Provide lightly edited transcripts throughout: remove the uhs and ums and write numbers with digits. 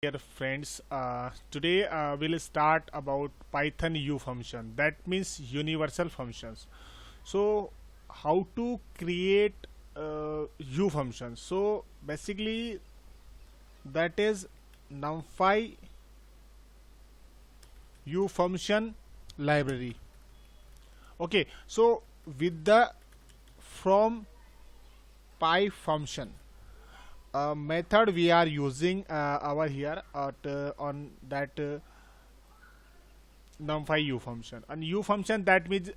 Dear friends, today we'll start about Python U function. That means universal functions. So, how to create U functions? So, basically, that is NumPy U function library. Okay, so with the from py function method we are using over here on that numpy u function, and u function that means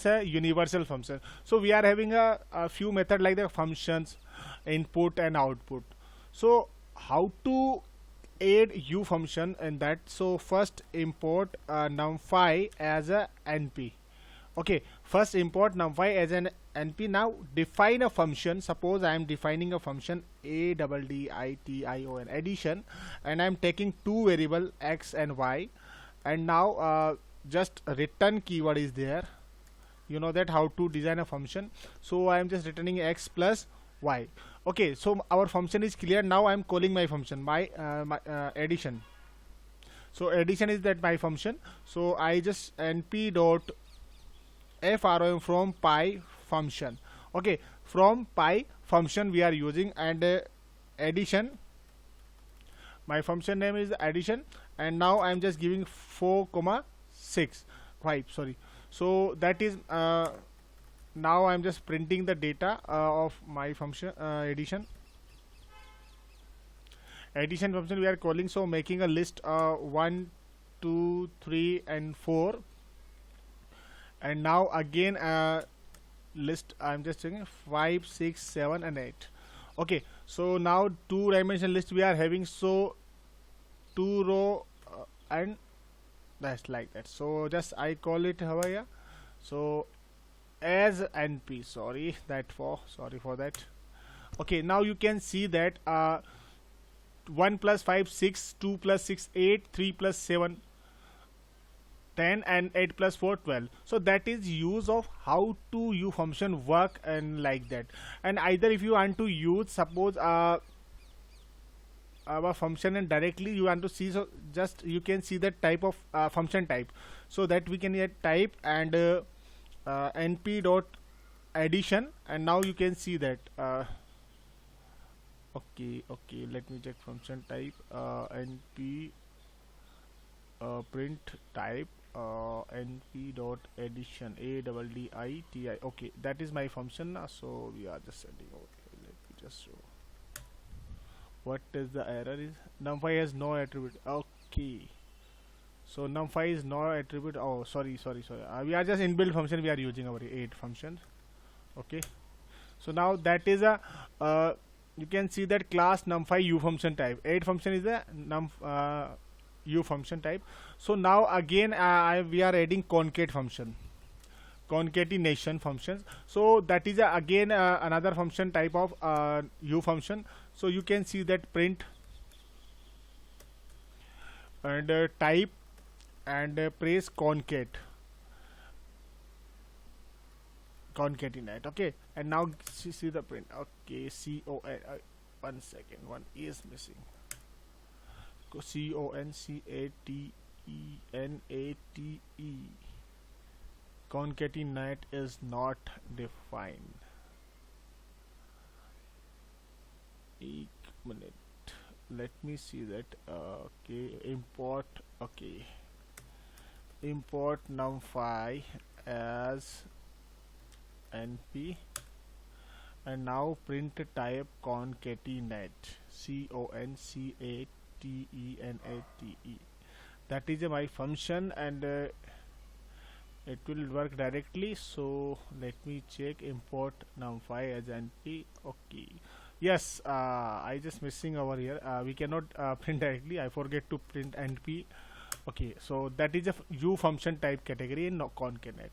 a universal function. So we are having a few method like the functions, input and output. So how to add u function in that? So first import numpy as a np. Okay, first import numpy as an np. Now define a function. Suppose I am defining a function addition, addition, and I am taking two variable x and y, and now just return keyword is there. You know that how to design a function. So I am just returning x plus y. Okay, so our function is clear. Now I am calling my function, my addition. So addition is that my function. So I just np dot from py function. Okay, from py function we are using, and addition, my function name is addition, and now I am just giving 4 comma 6 5, sorry. So that is now I am just printing the data of my function addition function we are calling. So making a list 1 2 3 and 4, and now again list I'm just checking 5 6 7 and 8. Okay, so now two dimension list we are having. So two row and that's like that. So just I call it over here. So as np, sorry for that. Okay, now you can see that 1 plus 5 6, 2 plus 6 8, 3 plus 7 10, and 8 plus 4 12. So that is use of how to u function work and like that. And either if you want to use, suppose our function and directly you want to see, so just you can see the type of function type, so that we can get type and np dot addition, and now you can see that okay, let me check function type, np print type np dot addition addi. Okay, that is my function. So we are just sending over here. Let me just show what is the error is. NumPy has no attribute. Okay, so NumPy is no attribute. Oh, sorry. We are just inbuilt function we are using our 8 functions. Okay, so now that is a you can see that class NumPy u function type. 8 function is a u function type. So now again we are adding concatenation functions. So that is again another function type of u function. So you can see that print and type and press concatenate. Okay, and now see the print. Okay, one second, one is missing. concatenate concatenate is not defined. एक minute, let me see that. Okay, import numpy as np, and now print type concatenate, concatenate. That is my function, and it will work directly. So let me check import numpy as np. Okay, yes, I just missing over here. We cannot print directly. I forget to print np. Okay, so that is a u function type category in concatenate.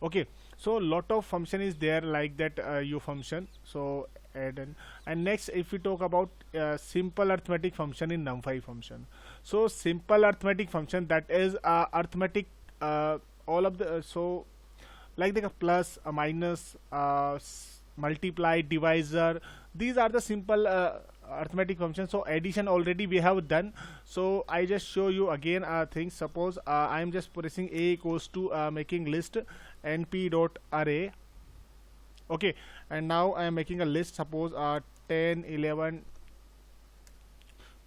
Okay, so lot of function is there like that u function. So add and next, if we talk about simple arithmetic function in numpy function. So simple arithmetic function, that is arithmetic all of the so like the plus, a minus, multiply, divisor. These are the simple arithmetic function. So addition already we have done, so I just show you again things. Suppose I am just pressing a equals to making list np dot array. Okay, and now I am making a list. Suppose 10 11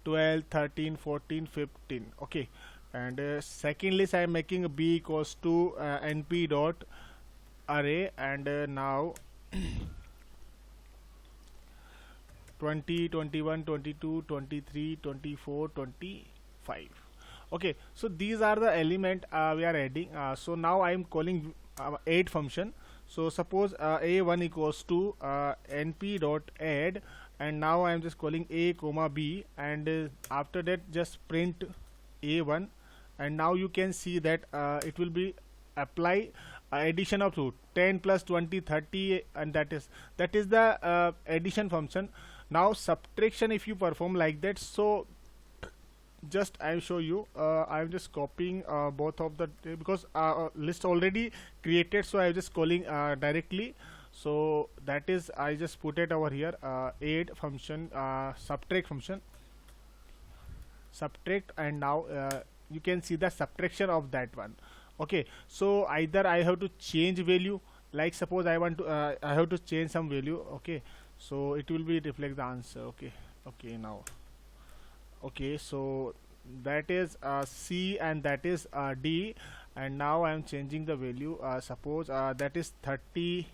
12 13 14 15. Okay, and second list I am making a b equals to np dot array, and now 20 21 22 23 24 25. Okay, so these are the element we are adding. So now I am calling add function. So suppose a1 equals to np dot add, and now I am just calling a comma b, and after that just print a1, and now you can see that it will be apply addition of 10 plus 20 30, and that is the addition function. Now subtraction if you perform like that, so just I'll show you. I'm just copying both of the because list already created, so I'm just calling directly. So that is I just put it over here, add function, subtract function, subtract, and now you can see the subtraction of that one. Okay, so either I have to change value, like suppose I want to I have to change some value. Okay, so it will be reflect the answer. Okay, okay, now okay, so that is C and that is D, and now I am changing the value. Suppose that is 30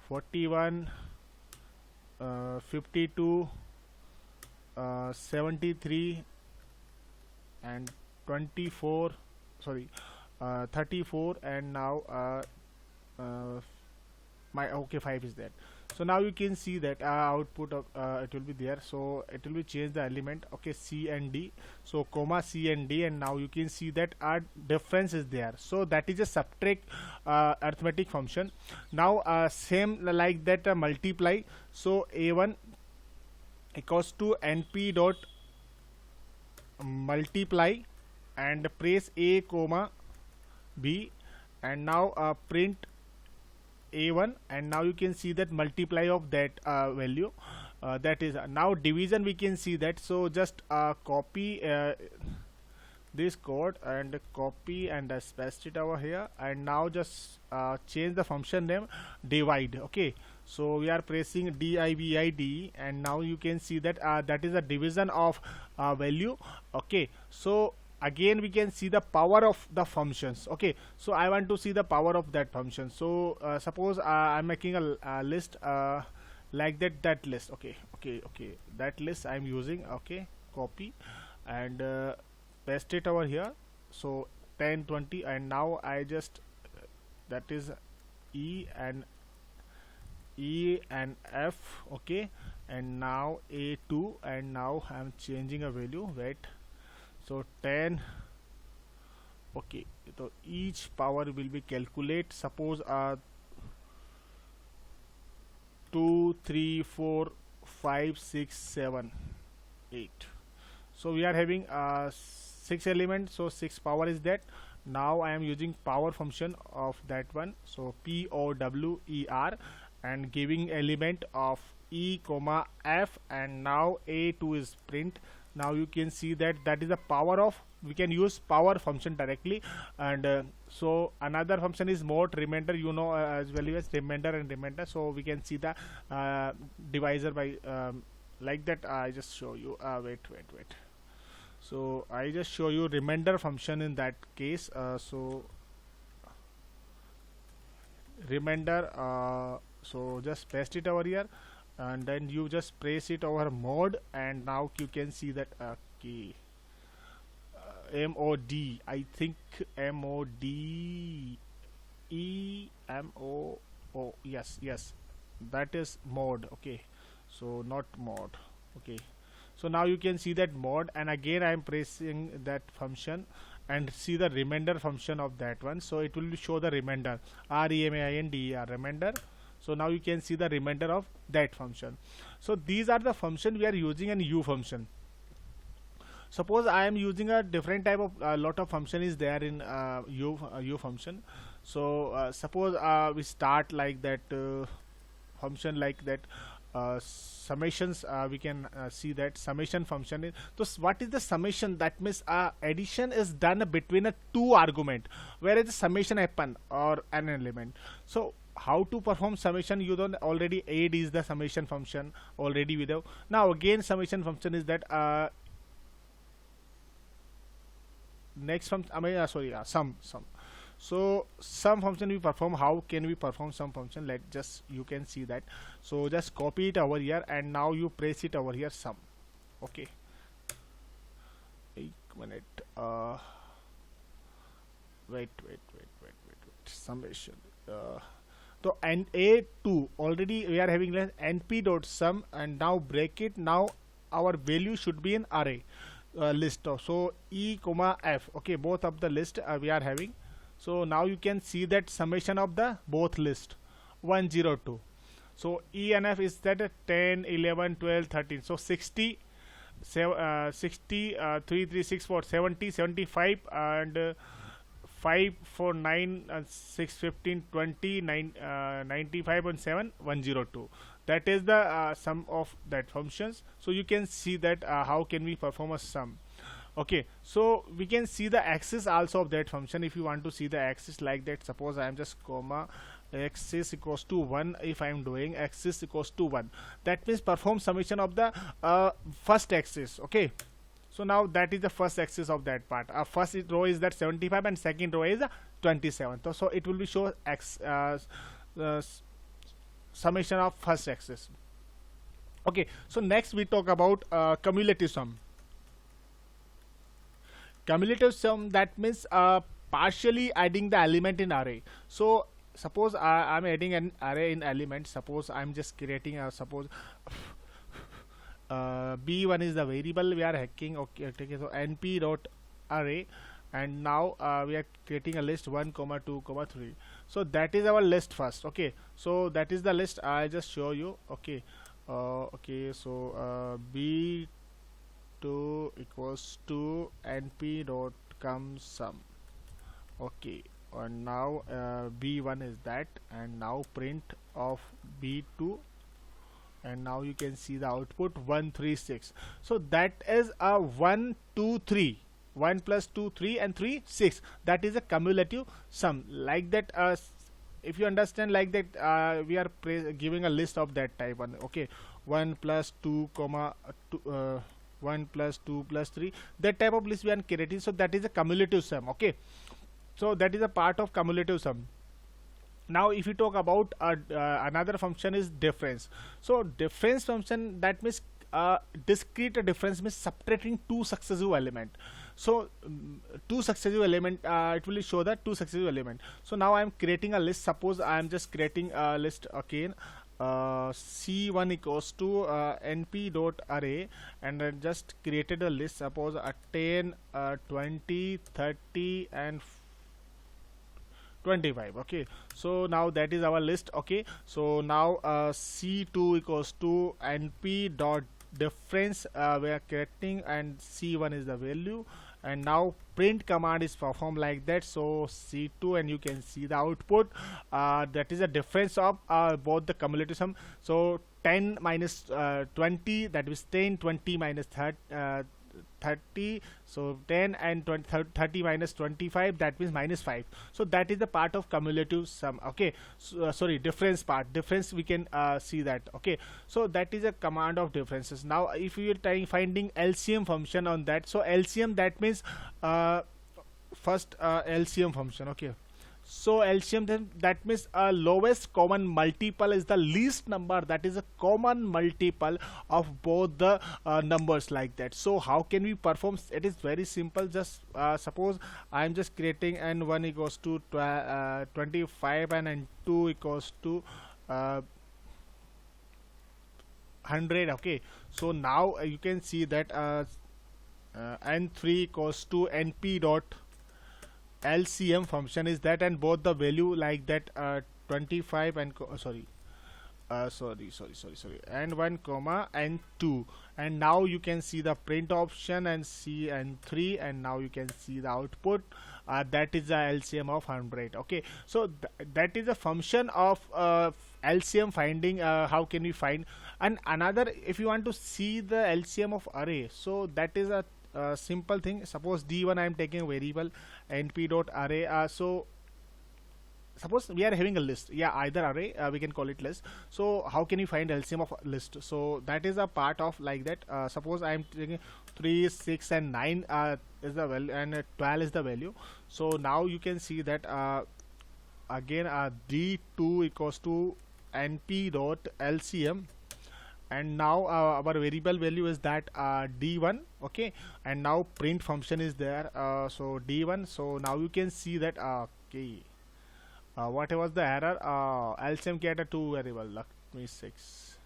41 52 73 and 24, sorry, 34, and now my okay 5 is that. So now you can see that output of it will be there, so it will be change the element. Okay, C and D, so comma C and D, and now you can see that our difference is there. So that is a subtract arithmetic function. Now same like that multiply. So a1 equals to np dot multiply, and press a comma b, and now print a1, and now you can see that multiply of that value, that is now division we can see that. So just copy this code and copy and paste it over here, and now just change the function name divide. Okay, so we are pressing divid, and now you can see that that is a division of value. Okay, so again we can see the power of the functions. Okay, so I want to see the power of that function. So suppose I'm making a list like that list. Okay, that list I'm using. Okay, copy and paste it over here. So 10 20, and now I just that is E and F. Okay, and now A2, and now I'm changing a value. Wait, so 10. Okay, so each power will be calculate. Suppose 2 3 4 5 6 7 8. So we are having 6 elements, so 6 power is that. Now I am using power function of that one, so POWER, and giving element of E comma F, and now A2 is print. Now you can see that that is the power of, we can use power function directly. And so another function is mode remainder, you know, as well as remainder and remainder. So we can see the divisor by like that. I just show you wait, so I just show you remainder function in that case. So remainder, so just paste it over here, and then you just press it over mode, and now you can see that key MOD, I think MODE MO, oh yes, that is mode. Okay, so not mod. Okay, so now you can see that mode, and again I am pressing that function and see the remainder function of that one. So it will show the remainder, REMAINDER, remainder. So now you can see the remainder of that function. So these are the function we are using an U function. Suppose I am using a different type of lot of function is there in U function. So suppose we start like that function like that. summations, we can see that summation function is, so what is the summation? That means addition is done between a two argument, whereas the summation happen or an element. So how to perform summation? You don't already add is the summation function already with you. Now again summation function is that next function, I mean, sorry, sum. So sum function we perform. How can we perform sum function? Let just, you can see that. So just copy it over here and now you press it over here, sum. Okay, 1 minute, wait, summation, so and a2 already we are having np dot sum, and now break it. Now our value should be in array list of, so e comma f. Okay, both of the list we are having. So now you can see that summation of the both list 102. So e and f is that 10, 11, 12, 13. So 60, 60, 3, 3, 6, 4, 70, 75, and 5, 4, 9, 6, 15, 20, 95, and 7, 102. That is the sum of that functions. So you can see that how can we perform a sum. Okay, so we can see the axis also of that function. If you want to see the axis like that, suppose I am just comma axis equals to 1. If I am doing axis equals to 1, that means perform summation of the first axis. Okay, so now that is the first axis of that part. First row is that 75 and second row is 27. So it will be show x summation of first axis. Okay, so next we talk about cumulative sum. Cumulative sum, that means partially adding the element in array. So suppose I'm adding an array in element. Suppose I'm just creating a, suppose b1 is the variable we are hacking. Okay, so np dot array, and now we are creating a list 1, 2, 3. So that is our list first. Okay, so that is the list. I just show you. Okay, okay, so b2 equals to np dot come sum. Okay, and now b1 is that, and now print of b2, and now you can see the output 136. So that is a 1, 2, 3. 1 plus 2, 3, and 3, 6. That is a cumulative sum. Like that, if you understand like that, we are giving a list of that type one. Okay, 1 plus 2 comma 2, 1 plus 2 plus 3, that type of list we are creating. So that is a cumulative sum. Okay, so that is a part of cumulative sum. Now if you talk about another function is difference. So difference function, that means discrete difference means subtracting two successive element. So two successive element, it will show that two successive element. So now I am creating a list. Suppose I am just creating a list again, c1 equals to np dot array, and I just created a list. Suppose 10, 20, 30, and 25. Okay, so now that is our list. Okay, so now c2 equals to np dot difference we are creating, and c1 is the value, and now print command is performed like that. So c2, and you can see the output, that is a difference of both the cumulative sum. So 10 minus 20, that is 10, 20 minus 30, so 10 and 20, 30 minus 25, that means minus 5. So that is the part of cumulative sum. Okay, so, sorry, difference part, difference we can see that. Okay, so that is a command of differences. Now if you are trying finding LCM function on that, so LCM, that means first LCM function. Okay, so LCM, then that means lowest common multiple is the least number, that is a common multiple of both the numbers like that. So how can we perform? It is very simple. Just suppose I am just creating n1 equals to 25 and n2 equals to 100. Okay, so now you can see that n3 equals to np dot LCM function is that, and both the value like that 25 and sorry sorry, n1 comma n2, and now you can see the print option and see n3, and now you can see the output. That is the LCM of 100. Okay, so that is a function of LCM finding. How can we find? And another, if you want to see the LCM of array, so that is a simple thing. Suppose d1 I am taking a variable np dot array. So suppose we are having a list, yeah, either array, we can call it list. So how can you find LCM of list? So that is a part of like that. Suppose I am taking 3, 6 and 9 is the value, and 12 is the value. So now you can see that again d2 equals to np dot LCM, and now our variable value is that d1. Okay, and now print function is there. So d1, so now you can see that okay, what was the error? LCM get a 2 variable. Let me 6.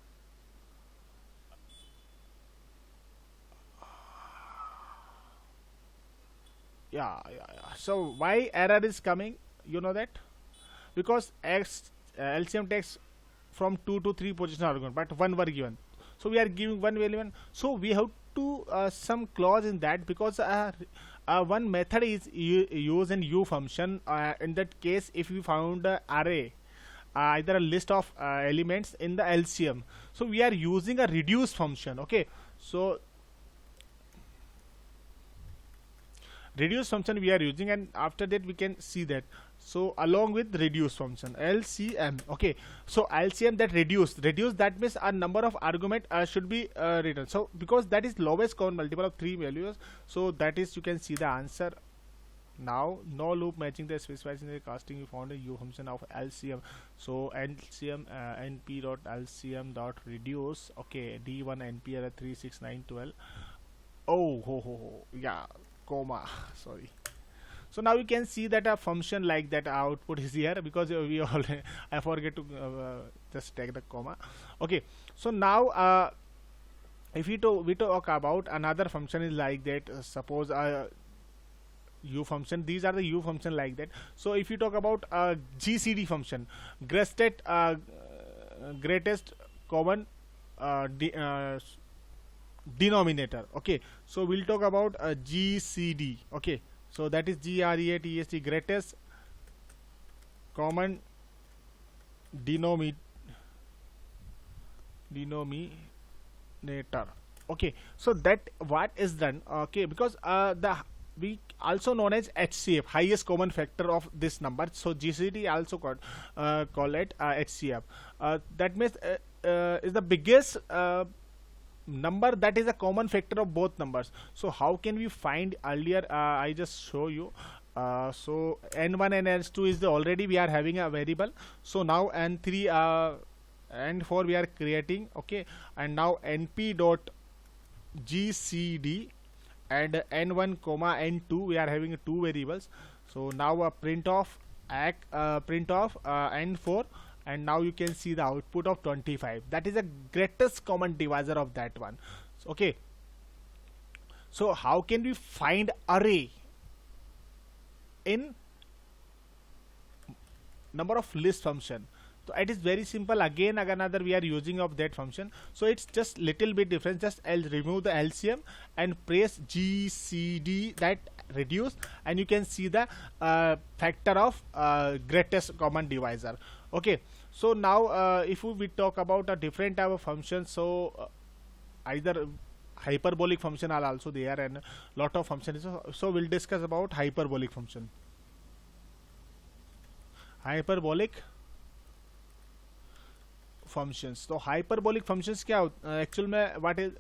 Yeah. So why error is coming? You know that because X LCM takes from 2 to 3 position argument, but 1 were given. So we are giving 1 value 1. So we have to some clause in that, because one method is use in u function. In that case, if we found array, either a list of elements in the LCM, so we are using a reduce function. Okay, so reduce function we are using, and after that we can see that. So along with reduce function LCM. Okay, so LCM, that reduce that means a number of argument should be written. So because that is lowest common multiple of 3 values, so that is, you can see the answer. Now no loop matching the specifies in the casting, you found a u function of LCM. So LCM np dot LCM dot reduce. Okay, d1 np are 3, 6, 9, 12. Oh, yeah, comma, sorry. So now you can see that a function like that output is here, because we all I forget to just take the comma. Okay, so now if we talk about another function is like that. Suppose u function, these are the u function like that. So if you talk about GCD function, greatest common denominator. Okay, so we'll talk about GCD. Okay, so that is GREATEST, greatest common denominator. Okay, so that what is done. Okay, because we also known as HCF, highest common factor of this number. So GCD also call it HCF. That means is the biggest number that is a common factor of both numbers. So how can we find? Earlier I just show you. So n1 and n2 is already we are having a variable. So now n3 n4 we are creating. Okay, and now np dot GCD and n1 comma n2 we are having 2 variables. So now a print of n4, and now you can see the output of 25. That is the greatest common divisor of that one. Okay, so how can we find array in number of list function? So it is very simple. Again another we are using of that function. So it's just little bit different. Just I'll remove the LCM and press GCD, that reduce, and you can see the factor of greatest common divisor. Okay, so now if we talk about a different type of function, so either hyperbolic function are also there, and lot of functions. So we'll discuss about hyperbolic function. Hyperbolic functions. So hyperbolic functions क्या actual में what is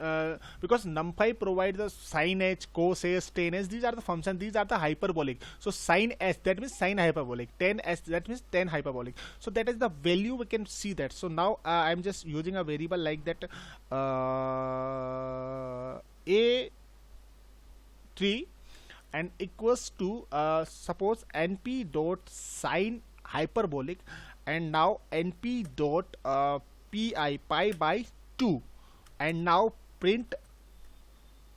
because NumPy provides the sin h, cos h, tan h. These are the functions. These are the hyperbolic. So sin h, that means sin hyperbolic. Tan h, that means tan hyperbolic. So that is the value we can see that. So now I'm just using a variable like that a3 and equals to suppose np dot sin hyperbolic, and now np dot pi by 2, and now print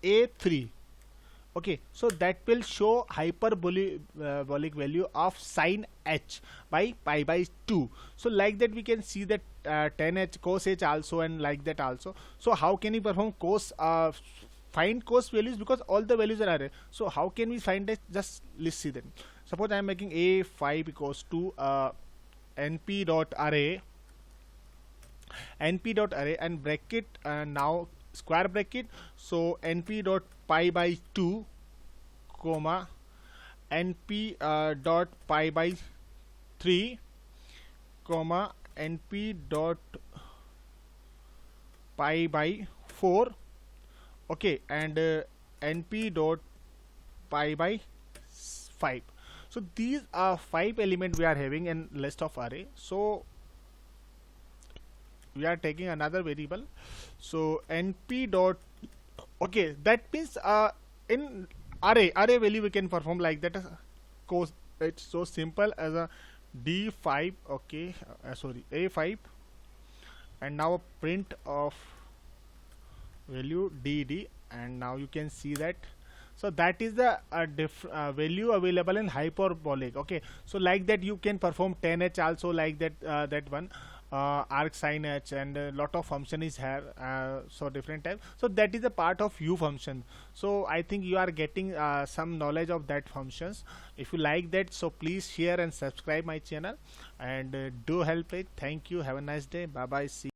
a3. Okay, so that will show hyperbolic value of sine h by pi by 2. So like that we can see that 10h cos h also, and like that also. So how can we perform cos find cos values, because all the values are array. So how can we find it? Just let's see then. Suppose I am making a5 equals to np dot array, and bracket, now square bracket. So np dot pi by 2 comma np dot pi by 3 comma np dot pi by 4. Okay, and np dot pi by 5. So these are 5 elements we are having in list of array. So we are taking another variable. So np dot, okay, that means in array value we can perform like that. Cos, it's so simple as a d5. Okay, sorry, a5, and now a print of value dd, and now you can see that. So that is the value available in hyperbolic. Okay, so like that you can perform 10h also, like that, that one, arc sin h, and a lot of function is here, so different type. So that is a part of u function. So I think you are getting some knowledge of that functions. If you like that, so please share and subscribe my channel, and do help it. Thank you, have a nice day, bye bye, see